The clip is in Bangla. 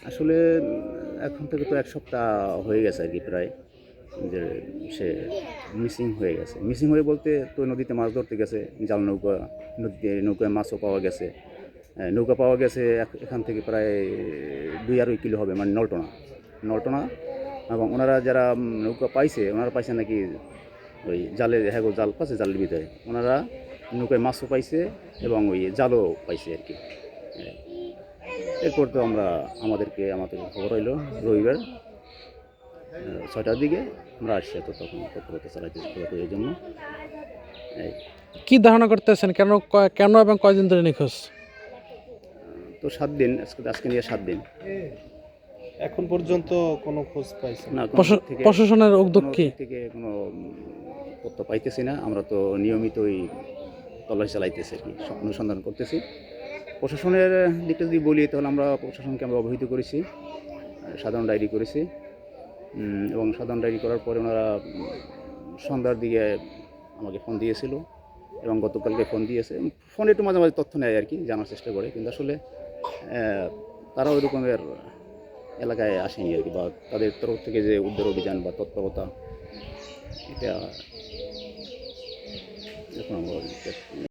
আসলে এখন থেকে তো ১ সপ্তাহ হয়ে গেছে আর কি প্রায় যে সে মিসিং হয়ে গেছে। মিসিং হয়ে বলতে তো নদীতে মাছ ধরতে গেছে, জাল নৌকা, নদীতে নৌকায় মাছও পাওয়া গেছে। নৌকা পাওয়া গেছে এখান থেকে প্রায় ২-২.৫ কিলো হবে, মানে নলটোনা। নলটোনা এবং ওনারা যারা নৌকা পাইছে, ওনারা পাইছে নাকি ওই জালে, হ্যাঁ গো জাল পাচ্ছে, জালের ভিতরে। ওনারা নৌকায় মাছও পাইছে এবং ওই জালও পাইছে আর কি। এরপর তো আমাদের খবর হইলো রবিবার ৬টার দিকে আমরা আসছি, তো তখন তৎপরতা চালাইতেছি খোঁজাখুঁজির জন্য। এই কি ধারণা করতেছেন কেন এবং কয়দিন ধরে নিখোঁজ? তো ৭ দিন, আজকে নিয়ে ৭ দিন। এখন পর্যন্ত কোনো খোঁজ পাইছেন? না, কোনো দিক থেকে প্রশাসনের উদ্যোগ কি? কোনো তথ্য পাইতেছি না। আমরা তো নিয়মিতই তল্লাশি চালাইতেছি আর কি, অনুসন্ধান করতেছি। প্রশাসনের দিকটা যদি বলি তাহলে আমরা প্রশাসনকে অবহিত করেছি, সাধারণ ডায়েরি করেছি এবং সাধারণ ডায়েরি করার পরে ওনারা সন্ধ্যার দিকে আমাকে ফোন দিয়েছিল এবং গতকালকে ফোন দিয়েছে। ফোনে একটু মাঝে মাঝে তথ্য নেয় আর কি, জানার চেষ্টা করে, কিন্তু আসলে তারা ওই রকমের এলাকায় আসেনি আর কি, বা তাদের তরফ থেকে যে উদ্ধার অভিযান বা তৎপরতা, এটা এখন আমরা